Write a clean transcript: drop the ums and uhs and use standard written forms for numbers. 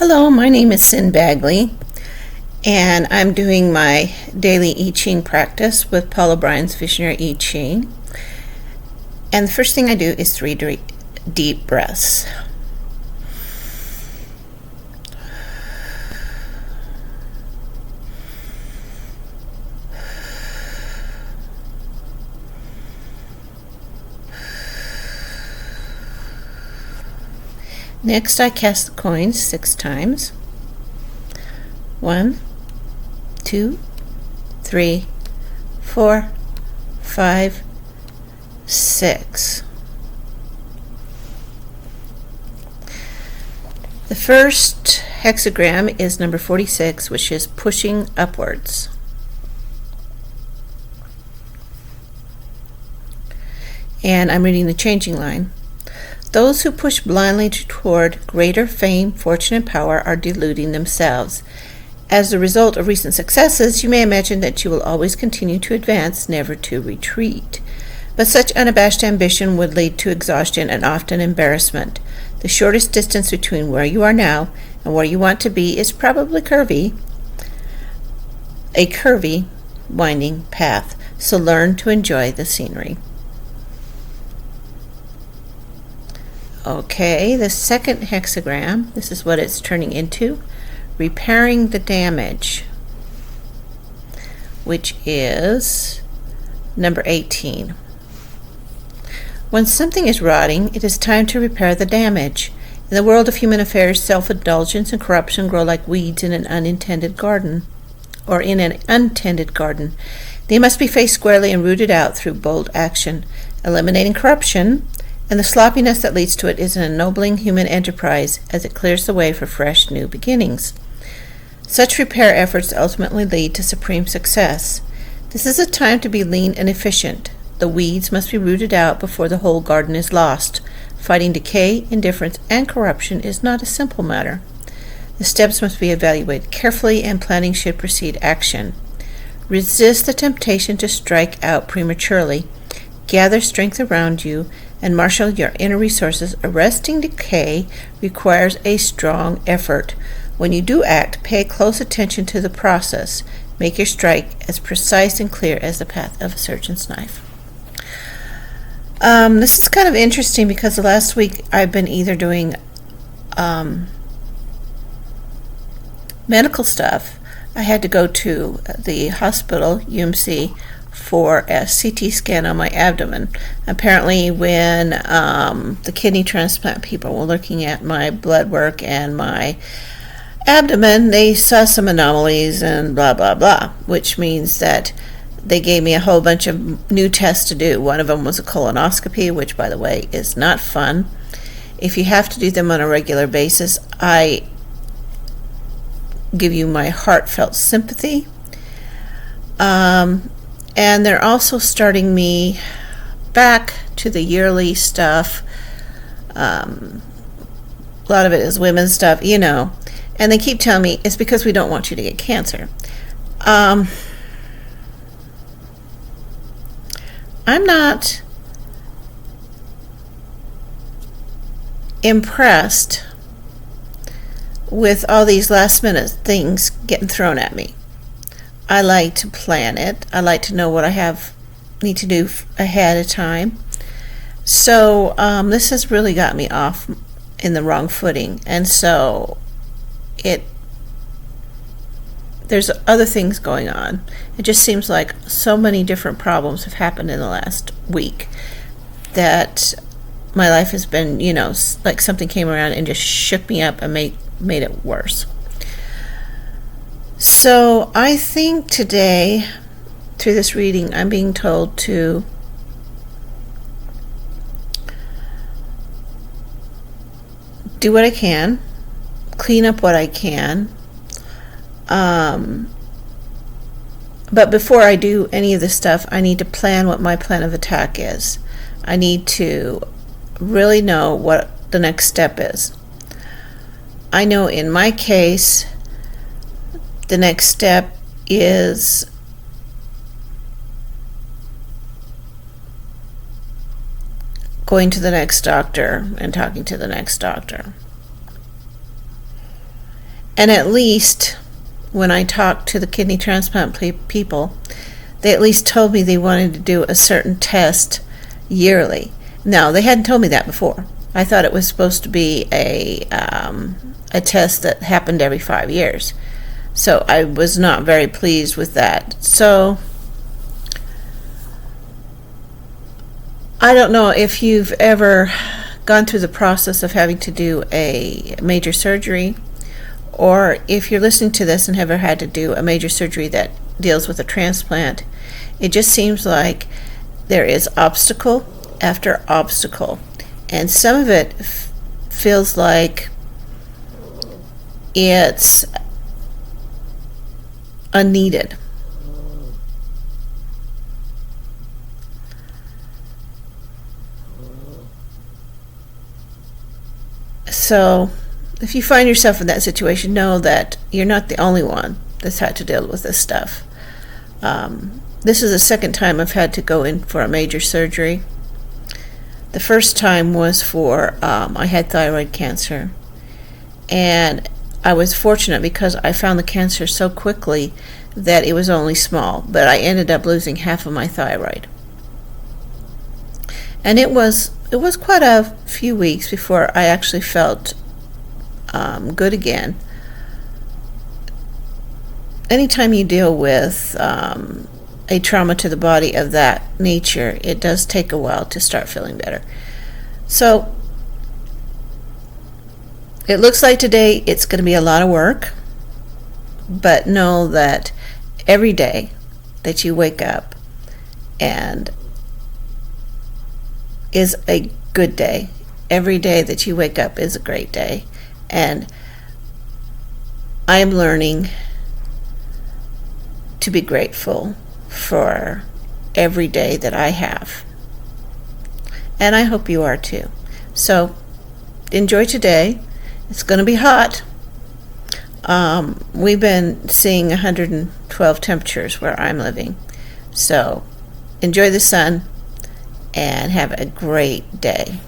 Hello, my name is Sin Bagley, and I'm doing my daily I Ching practice with Paul O'Brien's Visionary I Ching. And the first thing I do is 3 deep breaths. Next, I cast the coins 6 times. 1, 2, 3, 4, 5, 6. The first hexagram is number 46, which is pushing upwards. And I'm reading the changing line. Those who push blindly toward greater fame, fortune, and power are deluding themselves. As a result of recent successes, you may imagine that you will always continue to advance, never to retreat. But such unabashed ambition would lead to exhaustion and often embarrassment. The shortest distance between where you are now and where you want to be is probably a curvy, winding path. So learn to enjoy the scenery. Okay, the second hexagram, this is what it's turning into. Repairing the damage, which is number 18. When something is rotting, it is time to repair the damage. In the world of human affairs, self-indulgence and corruption grow like weeds in an untended garden. They must be faced squarely and rooted out through bold action. Eliminating corruption and the sloppiness that leads to it is an ennobling human enterprise as it clears the way for fresh new beginnings. Such repair efforts ultimately lead to supreme success. This is a time to be lean and efficient. The weeds must be rooted out before the whole garden is lost. Fighting decay, indifference, and corruption is not a simple matter. The steps must be evaluated carefully, and planning should precede action. Resist the temptation to strike out prematurely. Gather strength around you and marshal your inner resources. Arresting decay requires a strong effort. When you do act, pay close attention to the process. Make your strike as precise and clear as the path of a surgeon's knife. This is kind of interesting because the last week I've been either doing medical stuff. I had to go to the hospital, UMC, for a CT scan on my abdomen. Apparently when the kidney transplant people were looking at my blood work and my abdomen, they saw some anomalies and blah blah blah, which means that they gave me a whole bunch of new tests to do. One of them was a colonoscopy, which by the way is not fun. If you have to do them on a regular basis, I give you my heartfelt sympathy. And they're also starting me back to the yearly stuff. A lot of it is women's stuff, and they keep telling me it's because we don't want you to get cancer. I'm not impressed with all these last minute things getting thrown at me. I like to plan it. I like to know what I need to do ahead of time. So this has really got me off in the wrong footing, and so there's other things going on. It just seems like so many different problems have happened in the last week that my life has been, like something came around and just shook me up and made it worse. So I think today, through this reading, I'm being told to do what I can, clean up what I can, but before I do any of this stuff, I need to plan what my plan of attack is. I need to really know what the next step is. I know in my case, the next step is going to the next doctor and talking to the next doctor. And at least when I talked to the kidney transplant people, they at least told me they wanted to do a certain test yearly. Now, they hadn't told me that before. I thought it was supposed to be a test that happened every 5 years. So I was not very pleased with that. So I don't know if you've ever gone through the process of having to do a major surgery, or if you're listening to this and have ever had to do a major surgery that deals with a transplant. It just seems like there is obstacle after obstacle, and some of it feels like it's unneeded. So if you find yourself in that situation, know that you're not the only one that's had to deal with this stuff. This is the second time I've had to go in for a major surgery. The first time was for, I had thyroid cancer. And I was fortunate because I found the cancer so quickly that it was only small. But I ended up losing half of my thyroid. And it was quite a few weeks before I actually felt good again. Anytime you deal with a trauma to the body of that nature, it does take a while to start feeling better. So it looks like today it's going to be a lot of work, but know that every day that you wake up and is a good day. Every day that you wake up is a great day. And I am learning to be grateful for every day that I have. And I hope you are too. So enjoy today. It's going to be hot. We've been seeing 112 temperatures where I'm living. So enjoy the sun and have a great day.